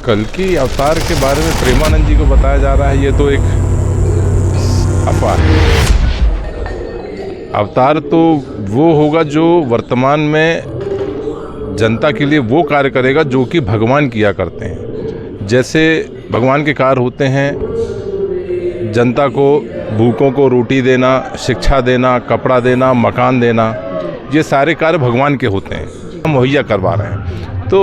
कल्कि अवतार के बारे में प्रेमानंद जी को बताया जा रहा है, ये तो एक अफवाह है। अवतार तो वो होगा जो वर्तमान में जनता के लिए वो कार्य करेगा जो कि भगवान किया करते हैं। जैसे भगवान के कार्य होते हैं जनता को, भूखों को रोटी देना, शिक्षा देना, कपड़ा देना, मकान देना, ये सारे कार्य भगवान के होते हैं, हम मुहैया करवा रहे हैं। तो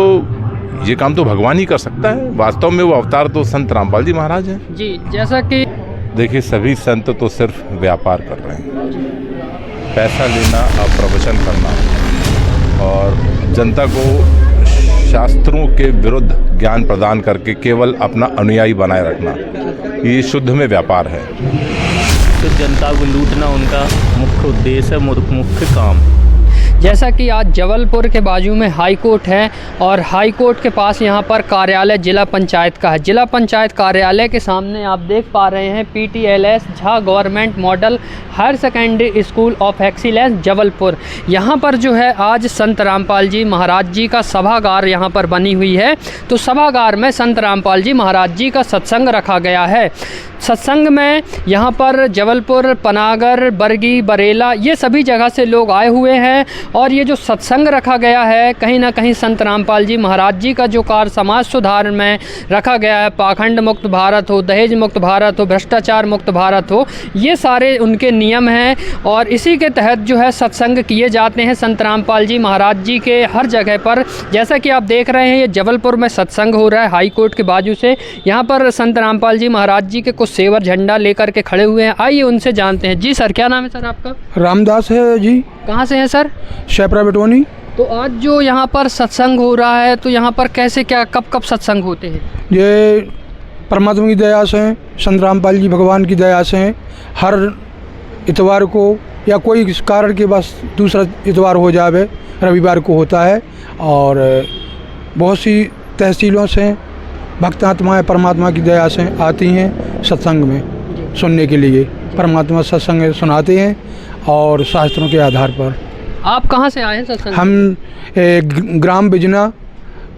ये काम तो भगवान ही कर सकता है। वास्तव में वो अवतार तो संत रामपाल जी महाराज हैं जी। जैसा कि देखिए, सभी संत तो सिर्फ व्यापार कर रहे हैं, पैसा लेना और प्रवचन करना और जनता को शास्त्रों के विरुद्ध ज्ञान प्रदान करके केवल अपना अनुयायी बनाए रखना, ये शुद्ध में व्यापार है। तो जनता को लूटना उनका मुख्य उद्देश्य है, मुख्य काम। जैसा कि आज जबलपुर के बाजू में हाई कोर्ट है और हाई कोर्ट के पास यहाँ पर कार्यालय जिला पंचायत का है। जिला पंचायत कार्यालय के सामने आप देख पा रहे हैं PTLS Jha government model higher secondary school of excellence Jabalpur. यहाँ पर जो है आज संत रामपाल जी महाराज जी का सभागार यहाँ पर बनी हुई है। तो सभागार में संत रामपाल जी महाराज जी का सत्संग रखा गया है। सत्संग में यहाँ पर जबलपुर, पनागर, बरगी, बरेला, ये सभी जगह से लोग आए हुए हैं और ये जो सत्संग रखा गया है कहीं ना कहीं संत रामपाल जी महाराज जी का जो कार्य समाज सुधार में रखा गया है, पाखंड मुक्त भारत हो, दहेज मुक्त भारत हो, भ्रष्टाचार मुक्त भारत हो, ये सारे उनके नियम हैं और इसी के तहत जो है सत्संग किए जाते हैं संत रामपाल जी महाराज जी के हर जगह पर। जैसा कि आप देख रहे हैं ये जबलपुर में सत्संग हो रहा है हाई कोर्ट के बाजू से। यहाँ पर संत रामपाल जी महाराज जी के कुछ सेवर झंडा लेकर के खड़े हुए हैं, आइए उनसे जानते हैं। जी सर, क्या नाम है सर आपका? रामदास है जी। कहाँ से हैं सर? शेपरा बेटवानी। तो आज जो यहाँ पर सत्संग हो रहा है तो यहाँ पर कैसे, क्या, कब कब सत्संग होते हैं? ये परमात्मा की दया से, संत रामपाल जी भगवान की दया से हर इतवार को या कोई कारण के बस दूसरा इतवार हो जावे रविवार को होता है और बहुत सी तहसीलों से भक्त आत्माएँ परमात्मा की दया से आती हैं सत्संग में सुनने के लिए। परमात्मा सत्संग सुनाते हैं और शास्त्रों के आधार पर। आप कहाँ से आए हैं सत्संग? हम ग्राम बिजना,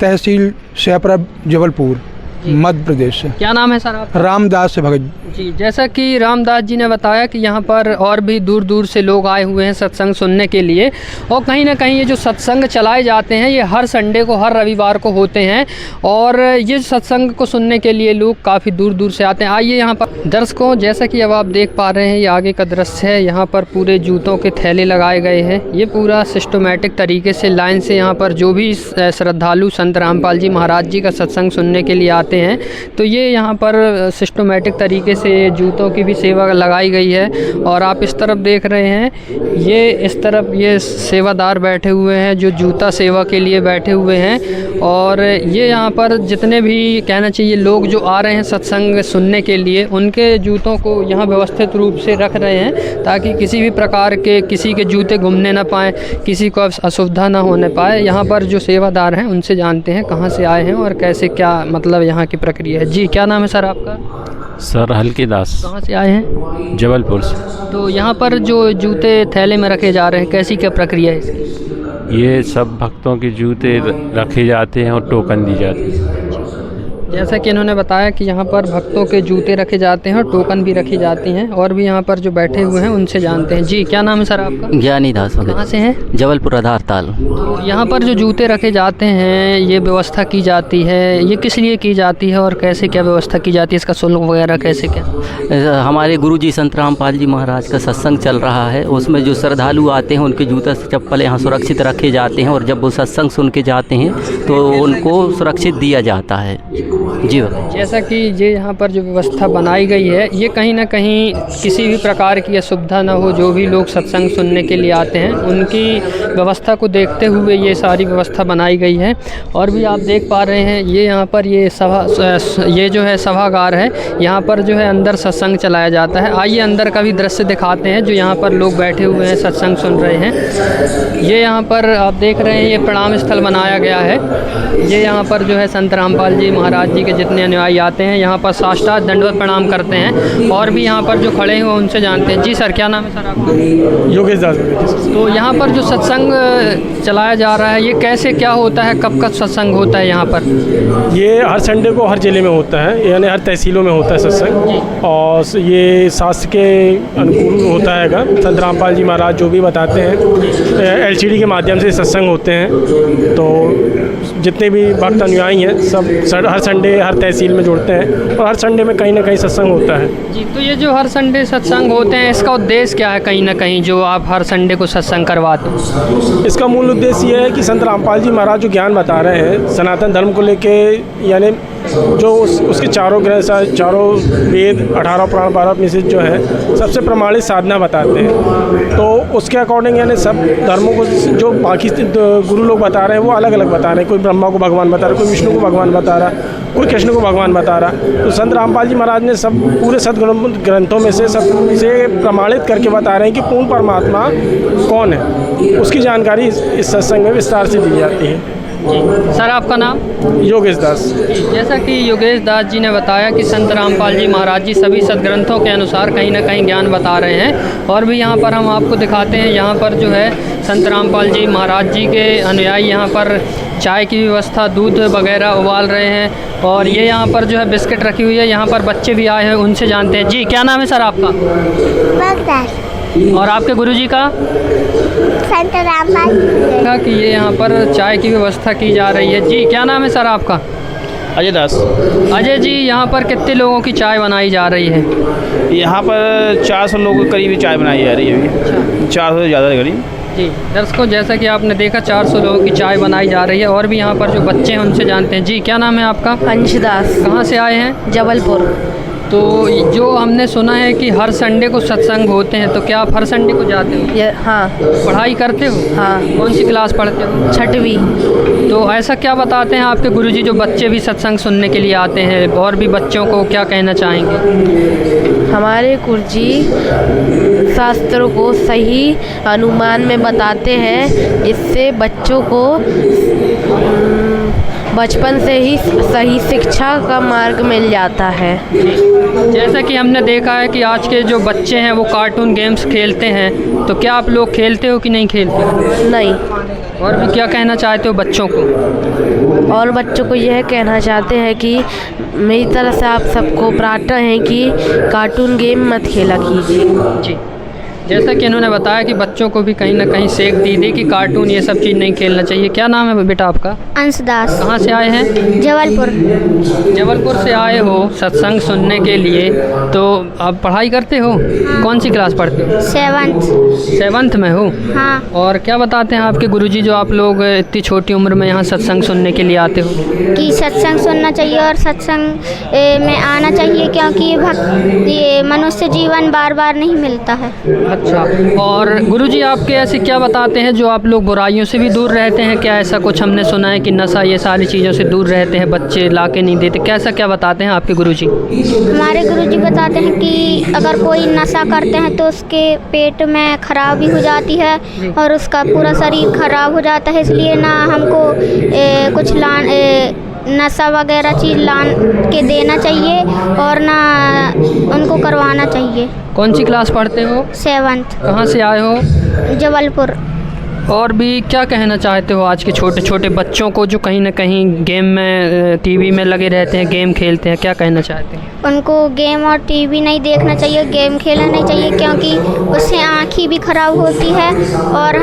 तहसील शेपरा, जबलपुर, मध्य प्रदेश से। क्या नाम है सर आपका? रामदास भगत जी। जैसा कि रामदास जी ने बताया कि यहाँ पर और भी दूर दूर से लोग आए हुए हैं सत्संग सुनने के लिए और कहीं ना कहीं ये जो सत्संग चलाए जाते हैं ये हर संडे को, हर रविवार को होते हैं और ये सत्संग को सुनने के लिए लोग काफ़ी दूर दूर से आते हैं। आइए यहाँ पर दर्शकों, जैसा कि अब आप देख पा रहे हैं ये आगे का दृश्य है। यहाँ पर पूरे जूतों के थैले लगाए गए हैं। ये पूरा सिस्टमेटिक तरीके से लाइन से यहाँ पर जो भी श्रद्धालु संत रामपाल जी महाराज जी का सत्संग सुनने के लिए आते हैं तो ये यहाँ पर सिस्टमेटिक तरीके से जूतों की भी सेवा लगाई गई है। और आप इस तरफ देख रहे हैं ये इस तरफ ये सेवादार बैठे हुए हैं जो जूता सेवा के लिए बैठे हुए हैं और ये यहाँ पर जितने भी कहना चाहिए लोग जो आ रहे हैं सत्संग सुनने के लिए उनके जूतों को यहाँ व्यवस्थित रूप से रख रहे हैं ताकि किसी भी प्रकार के किसी के जूते घूमने ना पाए, किसी को असुविधा ना होने पाए। यहाँ पर जो सेवादार हैं उनसे जानते हैं कहाँ से आए हैं और कैसे क्या मतलब यहाँ की प्रक्रिया है। जी, क्या नाम है सर आपका? सर हल्की दास। कहाँ से आए हैं? जबलपुर से। तो यहाँ पर जो जूते थैले में रखे जा रहे हैं कैसी क्या प्रक्रिया है इसकी? ये सब भक्तों के जूते रखे जाते हैं और टोकन दी जाती है। जैसा कि इन्होंने बताया कि यहाँ पर भक्तों के जूते रखे जाते हैं और टोकन भी रखी जाती हैं और भी यहाँ पर जो बैठे हुए हैं उनसे जानते हैं। जी, क्या नाम है सर आपका? ज्ञानी दास। कहाँ से हैं? जबलपुर आधार ताल। तो यहाँ पर जो जूते रखे जाते हैं ये व्यवस्था की जाती है, ये किस लिए की जाती है और कैसे क्या व्यवस्था की जाती है, इसका शुल्क वगैरह कैसे क्या? हमारे गुरुजी संत रामपाल जी महाराज का सत्संग चल रहा है, उसमें जो श्रद्धालु आते हैं उनके जूता से चप्पल यहाँ सुरक्षित रखे जाते हैं और जब वो सत्संग सुन के जाते हैं तो उनको सुरक्षित दिया जाता है। जी जैसा कि ये यहाँ पर जो व्यवस्था बनाई गई है ये कहीं ना कहीं किसी भी प्रकार की असुविधा ना हो, जो भी लोग सत्संग सुनने के लिए आते हैं उनकी व्यवस्था को देखते हुए ये सारी व्यवस्था बनाई गई है। और भी आप देख पा रहे हैं ये यहाँ पर ये जो है सभागार है, यहाँ पर जो है अंदर सत्संग चलाया जाता है। आइए अंदर का भी दृश्य दिखाते हैं जो यहाँ पर लोग बैठे हुए हैं सत्संग सुन रहे हैं। ये यहाँ पर आप देख रहे हैं ये प्रणाम स्थल बनाया गया है। ये यहाँ पर जो है संत रामपाल जी महाराज जी जी के जितने अनुयायी आते हैं यहाँ पर साष्टांग दंडवत प्रणाम करते हैं। और भी यहाँ पर जो खड़े हैं उनसे जानते हैं। जी सर, क्या नाम है सर आपका? योगेश दास। तो यहाँ पर जो सत्संग चलाया जा रहा है ये कैसे क्या होता है, कब कब सत्संग होता है यहाँ पर? ये हर संडे को हर जिले में होता है, यानी हर तहसीलों में होता है सत्संग। और ये शास्त्र के अनुकूल होता है। संत रामपाल जी महाराज जो भी बताते हैं LCD के माध्यम से सत्संग होते हैं। तो जितने भी भक्त अनुयायी हैं सब हर संडे हर तहसील में जुड़ते हैं और हर संडे में कहीं ना कहीं सत्संग होता है। जी, तो ये जो हर संडे सत्संग होते हैं इसका उद्देश्य क्या है, कहीं ना कहीं जो आप हर संडे को सत्संग करवाते हैं? इसका मूल उद्देश्य ये है कि संत रामपाल जी महाराज जो ज्ञान बता रहे हैं सनातन धर्म को लेके, यानी जो उसके चारों ग्रंथ, चारों वेद, 18 पुराण, 12 उपनिषद जो है सबसे प्रमाणित साधना बताते हैं। तो उसके अकॉर्डिंग यानी सब धर्मों को जो बाकी गुरु लोग बता रहे हैं वो अलग अलग बता रहे हैं। कोई ब्रह्मा को भगवान बता रहा है, कोई विष्णु को भगवान बता रहा है, कोई कृष्ण को भगवान बता रहा है। तो संत रामपाल जी महाराज ने सब पूरे सदग्रंथों में से सबसे प्रमाणित करके बता रहे हैं कि पूर्ण परमात्मा कौन है, उसकी जानकारी इस सत्संग में विस्तार से दी जाती है। जी सर, आपका नाम? योगेश दास। जैसा कि योगेश दास जी ने बताया कि संत रामपाल जी महाराज जी सभी सदग्रंथों के अनुसार कहीं ना कहीं ज्ञान बता रहे हैं। और भी यहाँ पर हम आपको दिखाते हैं, यहाँ पर जो है संत रामपाल जी महाराज जी के अनुयायी यहाँ पर चाय की व्यवस्था, दूध वगैरह उबाल रहे हैं। और ये यहाँ पर जो है बिस्किट रखी हुई है। यहाँ पर बच्चे भी आए हैं, उनसे जानते हैं। जी, क्या नाम है सर आपका? बगदाद। और आपके गुरुजी का? संत रामपाल। कहा कि ये यहाँ पर चाय की व्यवस्था की जा रही है। जी, क्या नाम है सर आपका? अजय दास। अजय जी, यहाँ पर कितने लोगों की चाय बनाई जा रही है? यहाँ पर 400 लोगों के करीब चाय बनाई जा रही है अभी। 400 से ज़्यादा करीब। जी दर्शकों, जैसा कि आपने देखा 400 लोगों की चाय बनाई जा रही है। और भी यहाँ पर जो बच्चे हैं उनसे जानते हैं। जी, क्या नाम है आपका? अंश दास। कहाँ से आए हैं? जबलपुर। तो जो हमने सुना है कि हर संडे को सत्संग होते हैं, तो क्या आप हर संडे को जाते हो? हाँ। पढ़ाई करते हो? हाँ। कौन सी क्लास पढ़ते हो? 6वीं। तो ऐसा क्या बताते हैं आपके गुरुजी जो बच्चे भी सत्संग सुनने के लिए आते हैं, और भी बच्चों को क्या कहना चाहेंगे? हमारे गुरुजी शास्त्रों को सही अनुमान में बताते हैं, इससे बच्चों को बचपन से ही सही शिक्षा का मार्ग मिल जाता है। जैसा कि हमने देखा है कि आज के जो बच्चे हैं वो कार्टून गेम्स खेलते हैं, तो क्या आप लोग खेलते हो कि नहीं खेलते? नहीं। और भी क्या कहना चाहते हो बच्चों को? और बच्चों को यह कहना चाहते हैं कि मेरी तरफ से आप सबको प्रार्थना है कि कार्टून गेम मत खेला कीजिए। जी, जैसा कि इन्होंने बताया कि बच्चों को भी कहीं ना कहीं सीख दी थी कि कार्टून ये सब चीज़ नहीं खेलना चाहिए। क्या नाम है बेटा आपका? अंश दास। कहाँ से आए हैं? जबलपुर। जबलपुर से आए हो सत्संग सुनने के लिए, तो आप पढ़ाई करते हो? कौन सी क्लास पढ़ते हो? 7th में हो? हाँ। और क्या बताते हैं आपके गुरुजी जो आप लोग इतनी छोटी उम्र में यहाँ सत्संग सुनने के लिए आते हो? कि सत्संग सुनना चाहिए और सत्संग में आना चाहिए, क्योंकि ये मनुष्य जीवन बार बार नहीं मिलता है। अच्छा, और गुरुजी आपके ऐसे क्या बताते हैं जो आप लोग बुराइयों से भी दूर रहते हैं? क्या ऐसा कुछ हमने सुना है कि नशा ये सारी चीज़ों से दूर रहते हैं, बच्चे ला के नहीं देते, कैसा क्या बताते हैं आपके गुरुजी? हमारे गुरुजी बताते हैं कि अगर कोई नशा करते हैं तो उसके पेट में खराबी हो जाती है और उसका पूरा शरीर खराब हो जाता है। इसलिए ना हमको कुछ नशा वगैरह चीज़ लान के देना चाहिए और ना उनको करवाना चाहिए। कौन सी क्लास पढ़ते हो? 7th। कहाँ से आए हो? जबलपुर। और भी क्या कहना चाहते हो आज के छोटे छोटे बच्चों को जो कहीं ना कहीं गेम में, टीवी में लगे रहते हैं, गेम खेलते हैं, क्या कहना चाहते हैं? उनको गेम और टीवी नहीं देखना चाहिए, गेम खेलना नहीं चाहिए, क्योंकि उससे आँखें भी खराब होती है और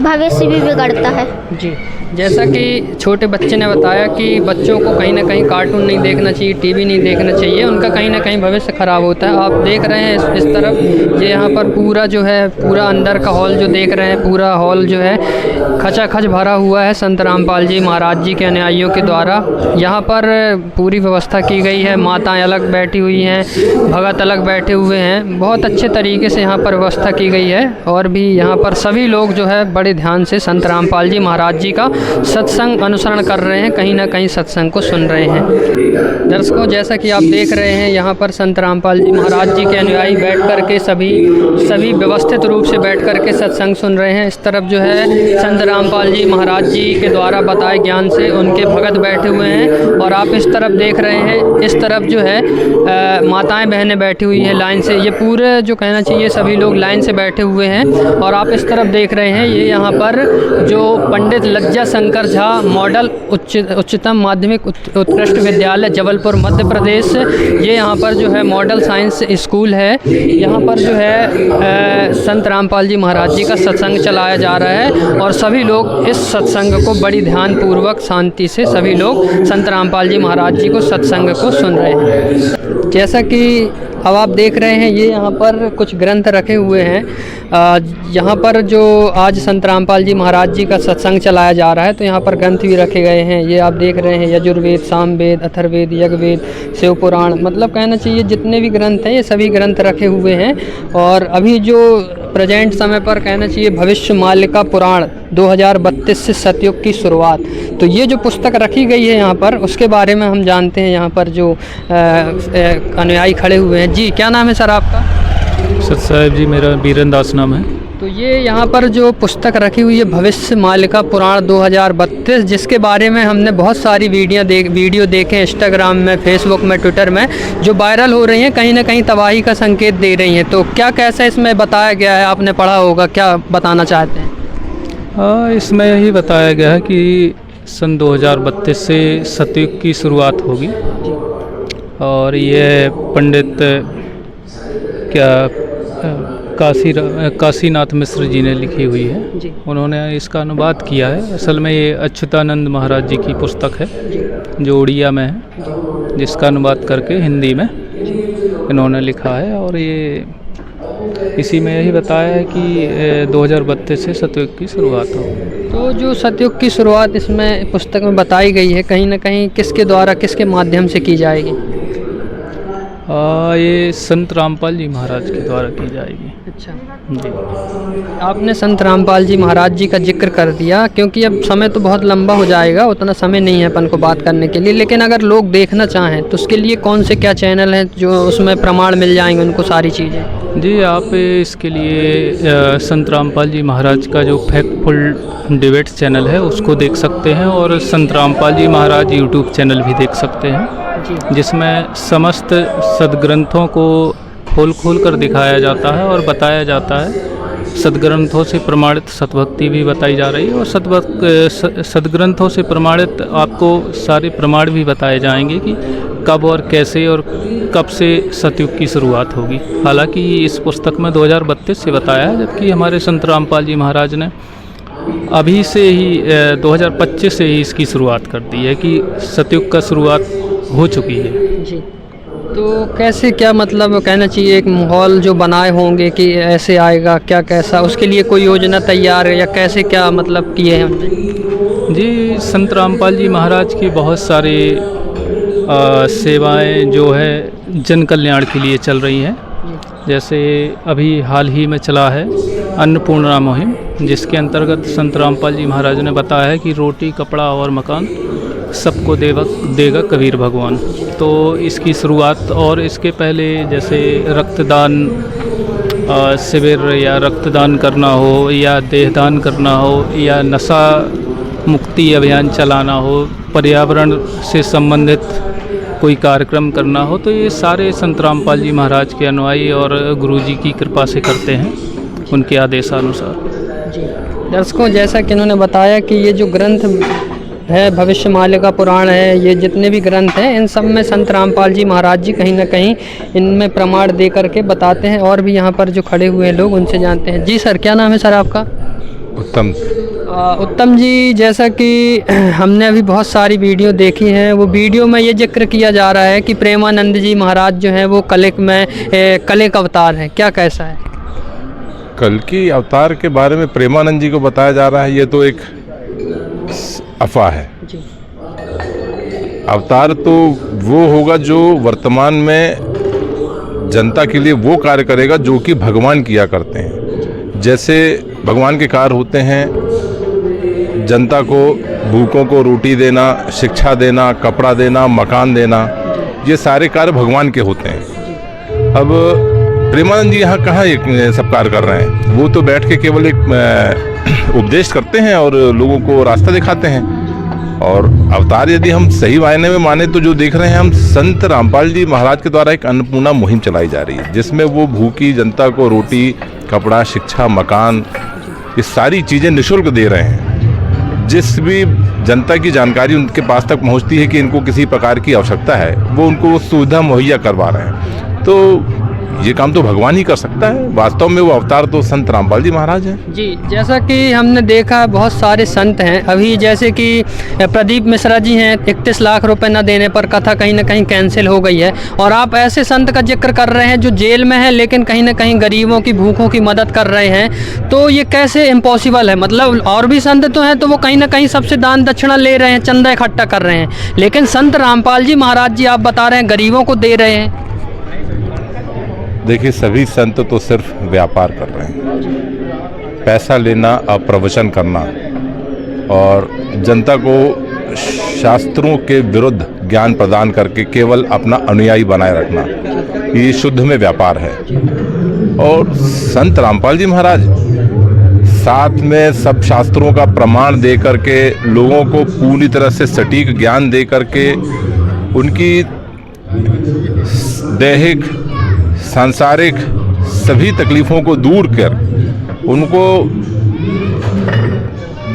भविष्य भी बिगड़ता है। जी, जैसा कि छोटे बच्चे ने बताया कि बच्चों को कहीं ना कहीं कार्टून नहीं देखना चाहिए, टीवी नहीं देखना चाहिए, उनका कहीं ना कहीं भविष्य ख़राब होता है। आप देख रहे हैं इस तरफ, ये यहाँ पर पूरा जो है, पूरा अंदर का हॉल जो देख रहे हैं, पूरा हॉल जो है खचाखच भरा हुआ है संत रामपाल जी महाराज जी के अनुयायियों के द्वारा। यहाँ पर पूरी व्यवस्था की गई है, माताएँ अलग बैठी हुई हैं, भगत अलग बैठे हुए हैं, बहुत अच्छे तरीके से यहाँ पर व्यवस्था की गई है। और भी यहाँ पर सभी लोग जो है बड़े बड़े ध्यान से संत रामपाल जी महाराज जी का सत्संग अनुसरण कर रहे हैं, कहीं ना कहीं सत्संग को सुन रहे हैं। दर्शकों, जैसा कि आप देख रहे हैं यहाँ पर संत रामपाल जी महाराज जी के अनुयायी बैठ कर के सभी व्यवस्थित रूप से बैठ कर के सत्संग सुन रहे हैं। इस तरफ जो है संत रामपाल जी महाराज जी के द्वारा बताए ज्ञान से उनके भगत बैठे हुए हैं, और आप इस तरफ देख रहे हैं, इस तरफ जो है माताएं बहनें बैठी हुई हैं लाइन से। ये पूरे जो कहना चाहिए सभी लोग लाइन से बैठे हुए हैं। और आप इस तरफ देख रहे हैं, ये यहाँ पर जो पंडित लज्जा शंकर झा मॉडल उच्चतम माध्यमिक उत्कृष्ट विद्यालय जबलपुर मध्य प्रदेश, ये यहाँ पर जो है मॉडल साइंस स्कूल है। यहाँ पर जो है संत रामपाल जी महाराज जी का सत्संग चलाया जा रहा है, और सभी लोग इस सत्संग को बड़ी ध्यानपूर्वक शांति से सभी लोग संत रामपाल जी महाराज जी को सत्संग को सुन रहे हैं। जैसा कि अब आप देख रहे हैं, ये यहाँ पर कुछ ग्रंथ रखे हुए हैं। यहाँ पर जो आज संत रामपाल जी महाराज जी का सत्संग चलाया जा रहा है, तो यहाँ पर ग्रंथ भी रखे गए हैं। ये आप देख रहे हैं, यजुर्वेद, सामवेद, अथर्ववेद, यज्ञवेद, शिव पुराण, मतलब कहना चाहिए जितने भी ग्रंथ हैं ये सभी ग्रंथ रखे हुए हैं। और अभी जो प्रेजेंट समय पर कहना चाहिए भविष्य मालिका पुराण 2032 से सतयुग की शुरुआत, तो ये जो पुस्तक रखी गई है यहाँ पर, उसके बारे में हम जानते हैं। यहाँ पर जो अनुयायी खड़े हुए हैं, जी क्या नाम है सर आपका? सत साहब जी, मेरा बीरन दास नाम है। तो ये यहाँ पर जो पुस्तक रखी हुई है भविष्य मालिका पुराण 2032, जिसके बारे में हमने बहुत सारी वीडियो देखे इंस्टाग्राम में, फेसबुक में, ट्विटर में, जो वायरल हो रही हैं, कहीं ना कहीं तबाही का संकेत दे रही हैं। तो क्या कैसे इसमें बताया गया है, आपने पढ़ा होगा, क्या बताना चाहते हैं? इसमें यही बताया गया है कि सन 2032 से सतयुग की शुरुआत होगी, और ये पंडित काशीनाथ मिश्र जी ने लिखी हुई है जी। उन्होंने इसका अनुवाद किया है। असल में ये अच्युतानंद महाराज जी की पुस्तक है जो उड़िया में है, जिसका अनुवाद करके हिंदी में इन्होंने लिखा है। और ये इसी में यही बताया है कि 2032 से सतयुग की शुरुआत हो। तो जो सतयुग की शुरुआत इसमें पुस्तक में बताई गई है, कहीं ना कहीं किसके द्वारा, किसके माध्यम से की जाएगी? ये संत रामपाल जी महाराज के द्वारा की जाएगी। अच्छा जी। आपने संत रामपाल जी महाराज जी का जिक्र कर दिया, क्योंकि अब समय तो बहुत लंबा हो जाएगा, उतना समय नहीं है अपन को बात करने के लिए, लेकिन अगर लोग देखना चाहें तो उसके लिए कौन से क्या चैनल हैं जो उसमें प्रमाण मिल जाएंगे उनको सारी चीज़ें? जी, आप इसके लिए संत रामपाल जी महाराज का जो फैक्टफुल डिबेट्स चैनल है उसको देख सकते हैं, और संत रामपाल जी महाराज यूट्यूब चैनल भी देख सकते हैं, जिसमें समस्त सदग्रंथों को खोल कर दिखाया जाता है और बताया जाता है। सदग्रंथों से प्रमाणित सतभक्ति भी बताई जा रही है, और सदग्रंथों से प्रमाणित आपको सारे प्रमाण भी बताए जाएंगे कि कब और कैसे और कब से सतयुग की शुरुआत होगी। हालांकि इस पुस्तक में 2032 से बताया है, जबकि हमारे संत रामपाल जी महाराज ने अभी से ही 2025 से ही इसकी शुरुआत कर दी है कि सतयुग का शुरुआत हो चुकी है जी। तो कैसे, क्या मतलब कहना चाहिए, एक माहौल जो बनाए होंगे कि ऐसे आएगा, क्या कैसा, उसके लिए कोई योजना तैयार है या कैसे, क्या मतलब किए हैं हमने? जी, संत रामपाल जी महाराज की बहुत सारी सेवाएं जो है जन कल्याण के लिए चल रही हैं। जैसे अभी हाल ही में चला है अन्नपूर्णा मुहिम, जिसके अंतर्गत संत रामपाल जी महाराज ने बताया है कि रोटी, कपड़ा और मकान सबको देगा कबीर भगवान। तो इसकी शुरुआत, और इसके पहले जैसे रक्तदान शिविर या रक्तदान करना हो, या देहदान करना हो, या नशा मुक्ति अभियान चलाना हो, पर्यावरण से संबंधित कोई कार्यक्रम करना हो, तो ये सारे संत रामपाल जी महाराज के अनुयायी और गुरु जी की कृपा से करते हैं, उनके आदेशानुसार। जी दर्शकों, जैसा कि इन्होंने बताया कि ये जो ग्रंथ है भविष्य मालिका पुराण है, ये जितने भी ग्रंथ हैं इन सब में संत रामपाल जी महाराज जी कहीं ना कहीं इनमें प्रमाण दे करके बताते हैं। और भी यहाँ पर जो खड़े हुए हैं लोग, उनसे जानते हैं। जी सर, क्या नाम है सर आपका? उत्तम। उत्तम जी, जैसा कि हमने अभी बहुत सारी वीडियो देखी हैं, वो वीडियो में ये जिक्र किया जा रहा है कि प्रेमानंद जी महाराज जो हैं वो कलिक अवतार हैं, क्या कैसा है? कल की अवतार के बारे में प्रेमानंद जी को बताया जा रहा है, ये तो एक अफवाह है जी। अवतार तो वो होगा जो वर्तमान में जनता के लिए वो कार्य करेगा जो कि भगवान किया करते हैं। जैसे भगवान के कार्य होते हैं जनता को, भूखों को रोटी देना, शिक्षा देना, कपड़ा देना, मकान देना, ये सारे कार्य भगवान के होते हैं। अब प्रेमानंद जी यहाँ कहाँ ये सब कार्य कर रहे हैं? वो तो बैठ के केवल एक उपदेश करते हैं और लोगों को रास्ता दिखाते हैं। और अवतार यदि हम सही मायने में माने तो जो देख रहे हैं हम, संत रामपाल जी महाराज के द्वारा एक अन्नपूर्णा मुहिम चलाई जा रही है, जिसमें वो भूखी जनता को रोटी, कपड़ा, शिक्षा, मकान, ये सारी चीज़ें निःशुल्क दे रहे हैं। जिस भी जनता की जानकारी उनके पास तक पहुंचती है कि इनको किसी प्रकार की आवश्यकता है, वो उनको वो सुविधा मुहैया करवा रहे हैं। तो ये काम तो भगवान ही कर सकता है। वास्तव में वो अवतार तो संत रामपाल जी महाराज हैं। जी, जैसा कि हमने देखा बहुत सारे संत हैं। अभी जैसे कि प्रदीप मिश्रा जी हैं, 31 लाख रुपए न देने पर कथा कहीं ना कहीं कैंसिल हो गई है। और आप ऐसे संत का जिक्र कर रहे हैं जो जेल में है लेकिन कहीं ना कहीं गरीबों की, भूखों की मदद कर रहे हैं। तो ये कैसे इम्पॉसिबल है? मतलब और भी संत तो हैं तो वो कहीं ना कहीं सबसे दान दक्षिणा ले रहे हैं, चंदा इकट्ठा कर रहे हैं, लेकिन संत रामपाल जी महाराज जी आप बता रहे हैं गरीबों को दे रहे हैं। देखिए, सभी संत तो सिर्फ व्यापार कर रहे हैं, पैसा लेना, प्रवचन करना और जनता को शास्त्रों के विरुद्ध ज्ञान प्रदान करके केवल अपना अनुयायी बनाए रखना, ये शुद्ध में व्यापार है। और संत रामपाल जी महाराज साथ में सब शास्त्रों का प्रमाण दे करके, लोगों को पूरी तरह से सटीक ज्ञान दे करके, उनकी दैहिक, सांसारिक सभी तकलीफ़ों को दूर कर, उनको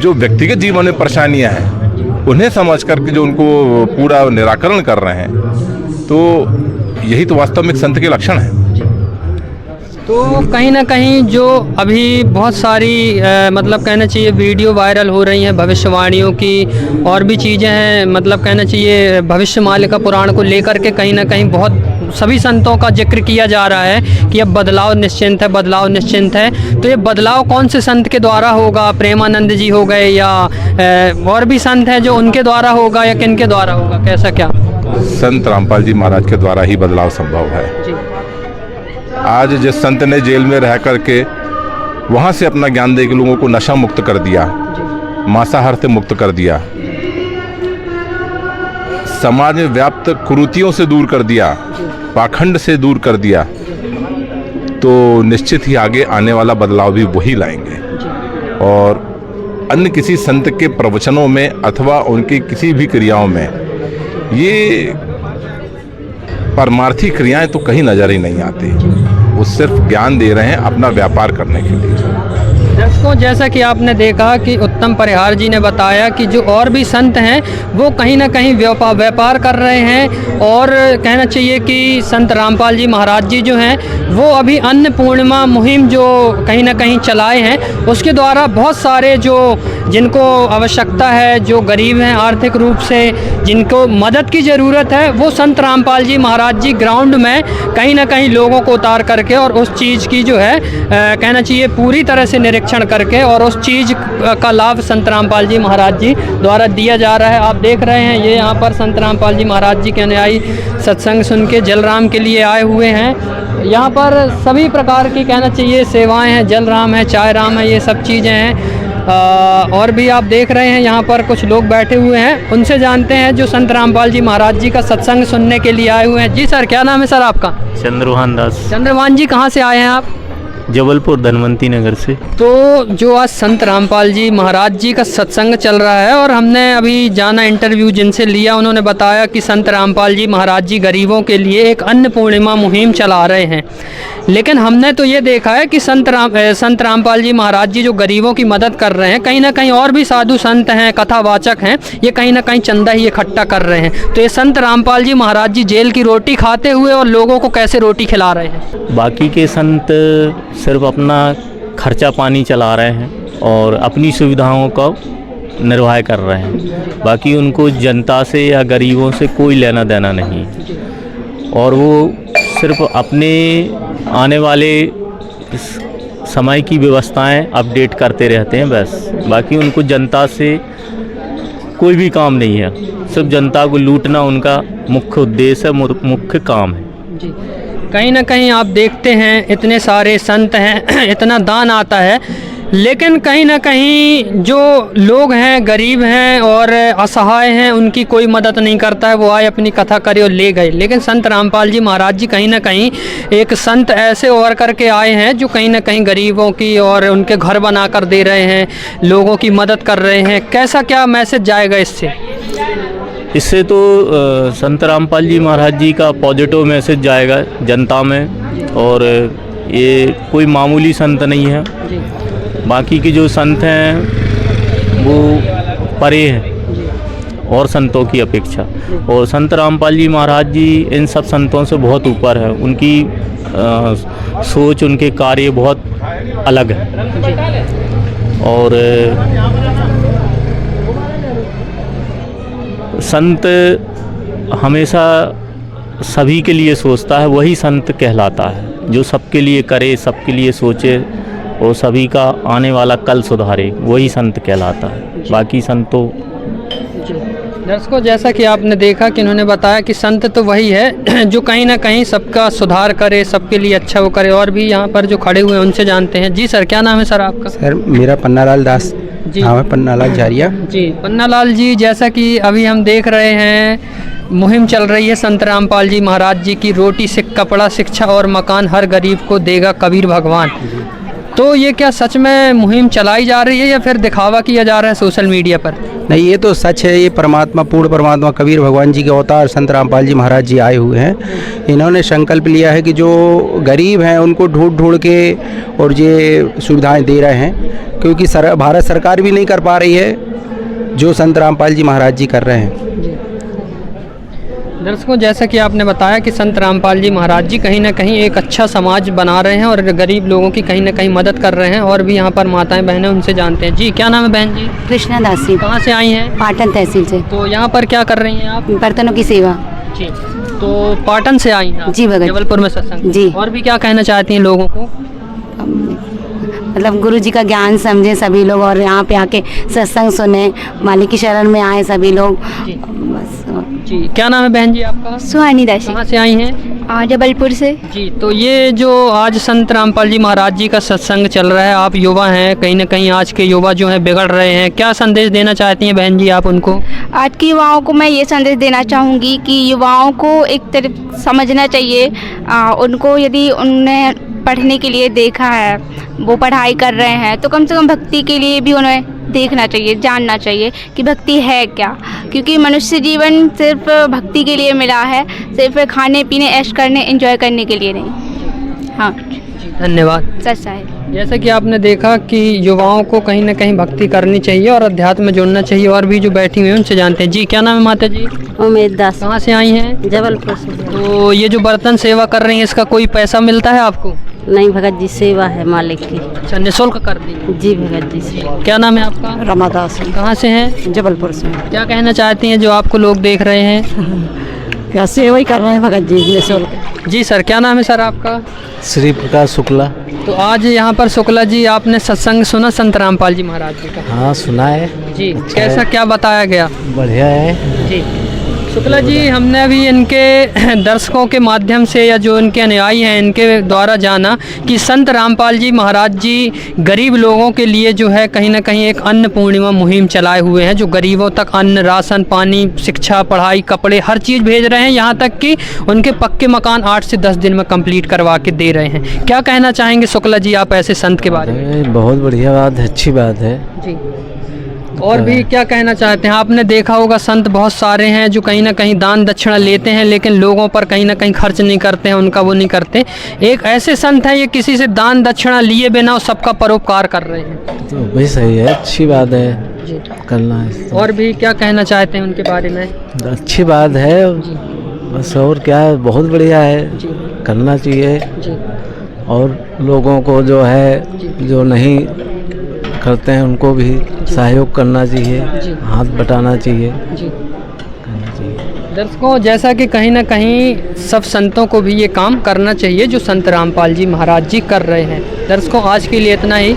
जो व्यक्तिगत जीवन में परेशानियां हैं उन्हें समझ करके जो उनको पूरा निराकरण कर रहे हैं, तो यही तो वास्तव में एक संत के लक्षण है। तो कहीं ना कहीं जो अभी बहुत सारी मतलब कहना चाहिए वीडियो वायरल हो रही हैं भविष्यवाणियों की, और भी चीज़ें हैं, मतलब कहना चाहिए भविष्यमालिका पुराण को लेकर के कहीं ना कहीं बहुत सभी संतों का जिक्र किया जा रहा है कि अब बदलाव निश्चिंत है, बदलाव निश्चिंत है। तो ये बदलाव कौन से संत के द्वारा होगा? प्रेमानंद जी हो गए या और भी संत हैं जो उनके द्वारा होगा या किन के द्वारा होगा, कैसा क्या? संत रामपाल जी महाराज के द्वारा ही बदलाव संभव है। आज जिस संत ने जेल में रह करके वहाँ से अपना ज्ञान दे के लोगों को नशा मुक्त कर दिया, मांसाहार से मुक्त कर दिया, समाज में व्याप्त कुरीतियों से दूर कर दिया, पाखंड से दूर कर दिया, तो निश्चित ही आगे आने वाला बदलाव भी वही लाएंगे। और अन्य किसी संत के प्रवचनों में अथवा उनकी किसी भी क्रियाओं में ये परमार्थी क्रियाएं तो कहीं नजर ही नहीं आती। वो सिर्फ ज्ञान दे रहे हैं अपना व्यापार करने के लिए। दर्शकों, जैसा कि आपने देखा कि उत्तम परिहार जी ने बताया कि जो और भी संत हैं वो कहीं ना कहीं व्यापार कर रहे हैं। और कहना चाहिए कि संत रामपाल जी महाराज जी जो हैं वो अभी अन्न पूर्णिमा मुहिम जो कहीं ना कहीं चलाए हैं, उसके द्वारा बहुत सारे जो जिनको आवश्यकता है, जो गरीब हैं आर्थिक रूप से, जिनको मदद की ज़रूरत है, वो संत रामपाल जी महाराज जी ग्राउंड में कहीं ना कहीं लोगों को उतार करके और उस चीज़ की जो है कहना चाहिए पूरी तरह से निरीक्षण करके और उस चीज़ का लाभ संत रामपाल जी महाराज जी द्वारा दिया जा रहा है। आप देख रहे हैं ये यहाँ पर संत रामपाल जी महाराज जी के अनुयायी सत्संग सुन के जलराम के लिए आए हुए हैं। यहाँ पर सभी प्रकार की कहना चाहिए सेवाएं हैं, जलराम है, चाय राम है, ये सब चीज़ें हैं। और भी आप देख रहे हैं यहाँ पर कुछ लोग बैठे हुए हैं, उनसे जानते हैं जो संत रामपाल जी महाराज जी का सत्संग सुनने के लिए आए हुए हैं। जी सर, क्या नाम है सर आपका? चंद्रभान दास। चंद्रभान जी, कहाँ से आए हैं आप? जबलपुर धनवंती नगर से। तो जो आज संत रामपाल जी महाराज जी का सत्संग चल रहा है और हमने अभी जाना इंटरव्यू जिनसे लिया, उन्होंने बताया कि संत रामपाल जी महाराज जी गरीबों के लिए एक अन्न पूर्णिमा मुहिम चला रहे हैं। लेकिन हमने तो ये देखा है कि संत रामपाल जी महाराज जी जो गरीबों की मदद कर रहे हैं, कहीं ना कहीं और भी साधु संत हैं, कथावाचक हैं, ये कहीं ना कहीं चंदा ही इकट्ठा कर रहे हैं। तो ये संत रामपाल जी महाराज जी जेल की रोटी खाते हुए और लोगों को कैसे रोटी खिला रहे हैं? बाकी के संत सिर्फ अपना खर्चा पानी चला रहे हैं और अपनी सुविधाओं का निर्वाह कर रहे हैं, बाकी उनको जनता से या गरीबों से कोई लेना देना नहीं। और वो सिर्फ अपने आने वाले समय की व्यवस्थाएं अपडेट करते रहते हैं बस। बाकी उनको जनता से कोई भी काम नहीं है, सिर्फ जनता को लूटना उनका मुख्य उद्देश्य है, मुख्य काम है। कहीं ना कहीं आप देखते हैं इतने सारे संत हैं, इतना दान आता है, लेकिन कहीं ना कहीं जो लोग हैं, गरीब हैं और असहाय हैं, उनकी कोई मदद नहीं करता है। वो आए, अपनी कथा करे और ले गए। लेकिन संत रामपाल जी महाराज जी कहीं ना कहीं एक संत ऐसे उभर करके आए हैं जो कहीं ना कहीं गरीबों की और उनके घर बना कर दे रहे हैं, लोगों की मदद कर रहे हैं। कैसा क्या मैसेज जाएगा इससे? इससे तो संत रामपाल जी महाराज जी का पॉजिटिव मैसेज जाएगा जनता में। और ये कोई मामूली संत नहीं है, बाकी के जो संत हैं वो परे हैं और संतों की अपेक्षा। और संत रामपाल जी महाराज जी इन सब संतों से बहुत ऊपर है। उनकी सोच, उनके कार्य बहुत अलग है। और संत हमेशा सभी के लिए सोचता है, वही संत कहलाता है। जो सबके लिए करे, सबके लिए सोचे और सभी का आने वाला कल सुधारे, वही संत कहलाता है। बाकी संतों दर्शकों, जैसा कि आपने देखा कि इन्होंने बताया कि संत तो वही है जो कहीं ना कहीं सबका सुधार करे, सबके लिए अच्छा वो करे। और भी यहाँ पर जो खड़े हुए हैं उनसे जानते हैं। जी सर, क्या नाम है सर आपका? सर मेरा पन्नालाल दास नाम है, पन्नालाल झारिया जी। पन्नालाल जी, जैसा कि अभी हम देख रहे हैं, मुहिम चल रही है संत रामपाल जी महाराज जी की, रोटी से कपड़ा, शिक्षा और मकान हर गरीब को देगा कबीर भगवान। तो ये क्या सच में मुहिम चलाई जा रही है या फिर दिखावा किया जा रहा है सोशल मीडिया पर? नहीं, ये तो सच है। ये परमात्मा, पूर्ण परमात्मा कबीर भगवान जी के अवतार संत रामपाल जी महाराज जी आए हुए हैं। इन्होंने संकल्प लिया है कि जो गरीब हैं उनको ढूंढ ढूंढ के और ये सुविधाएं दे रहे हैं, क्योंकि भारत सरकार भी नहीं कर पा रही है जो संत रामपाल जी महाराज जी कर रहे हैं। दर्शकों, जैसा कि आपने बताया कि संत रामपाल जी महाराज जी कहीं ना कहीं एक अच्छा समाज बना रहे हैं और गरीब लोगों की कहीं ना कहीं मदद कर रहे हैं। और भी यहाँ पर माताएं बहनें, उनसे जानते हैं। जी, क्या नाम है बहन जी? कृष्णा दासी। कहाँ से आई हैं? पाटन तहसील से। तो यहाँ पर क्या कर रही हैं आप? बर्तनों की सेवा। जी, तो पाटन से आई हैं? जी भगत, जबलपुर में सत्संग। जी। और भी क्या कहना चाहती हैं लोगों को? मतलब गुरु जी का ज्ञान समझे सभी लोग और यहाँ पे आके सत्संग सुने, मालिक की शरण में आए सभी लोग। बस। जी, क्या नाम है बहन जी आपका? सुहानी दासी। कहाँ से आई हैं? जबलपुर से। जी, तो ये जो आज संत रामपाल जी महाराज जी का सत्संग चल रहा है, आप युवा हैं, कहीं ना कहीं आज के युवा जो हैं बिगड़ रहे हैं, क्या संदेश देना चाहती हैं बहन जी आप उनको? आज के युवाओं को मैं ये संदेश देना चाहूँगी कि युवाओं को एक तरफ समझना चाहिए। उनको यदि उन्हें पढ़ने के लिए देखा है, वो पढ़ाई कर रहे हैं, तो कम से कम भक्ति के लिए भी उन्हें देखना चाहिए, जानना चाहिए कि भक्ति है क्या। क्योंकि मनुष्य जीवन सिर्फ भक्ति के लिए मिला है, सिर्फ खाने पीने, ऐश करने, एंजॉय करने के लिए नहीं। हाँ, धन्यवाद। सच है। जैसा कि आपने देखा कि युवाओं को कहीं ना कहीं भक्ति करनी चाहिए और अध्यात्म में जुड़ना चाहिए। और भी जो बैठी हुई हैं उनसे जानते हैं। जी, क्या नाम है माता जी? उमेद दास। कहाँ से आई हैं? जबलपुर से। तो ये जो बर्तन सेवा कर रही हैं, इसका कोई पैसा मिलता है आपको? नहीं भगत जी, सेवा है मालिक की। अच्छा, निःशुल्क कर दी? जी भगत जी से। क्या नाम है आपका? रमादास। कहाँ से हैं? जबलपुर से। क्या कहना चाहती हैं जो आपको लोग देख रहे हैं? क्या सेवा ही कर रहे हैं भगत जी, निःशुल्क। जी सर, क्या नाम है सर आपका? श्री प्रकाश शुक्ला। तो आज यहाँ पर शुक्ला जी, आपने सत्संग सुना संत रामपाल जी महाराज जी का? हाँ, सुना है जी। कैसा क्या बताया गया? बढ़िया है जी। शुक्ला जी, हमने अभी इनके दर्शकों के माध्यम से या जो इनके अनुयायी हैं इनके द्वारा जाना कि संत रामपाल जी महाराज जी गरीब लोगों के लिए जो है कहीं ना कहीं एक अन्न पूर्णिमा मुहिम चलाए हुए हैं, जो गरीबों तक अन्न, राशन पानी, शिक्षा, पढ़ाई, कपड़े, हर चीज़ भेज रहे हैं। यहाँ तक कि उनके पक्के मकान 8 से 10 दिन में कंप्लीट करवा के दे रहे हैं। क्या कहना चाहेंगे शुक्ला जी आप ऐसे संत के बारे में? बहुत बढ़िया बात है, अच्छी बात है जी। और भी क्या कहना चाहते हैं? आपने देखा होगा संत बहुत सारे हैं जो कहीं ना कहीं दान दक्षिणा लेते हैं, लेकिन लोगों पर कहीं ना कहीं खर्च नहीं करते हैं, उनका वो नहीं करते। एक ऐसे संत हैं, ये किसी से दान दक्षिणा लिए बिना सबका परोपकार कर रहे हैं। तो भाई सही है, अच्छी बात है जी, करना है। और भी क्या कहना चाहते हैं उनके बारे में? अच्छी बात है बस, और क्या है, बहुत बढ़िया है, करना चाहिए। और लोगों को जो है जो नहीं करते हैं उनको भी सहयोग करना चाहिए, हाथ बटाना चाहिए, करना चाहिए। दर्शकों, जैसा कि कहीं ना कहीं सब संतों को भी ये काम करना चाहिए जो संत रामपाल जी महाराज जी कर रहे हैं। दर्शकों, आज के लिए इतना ही।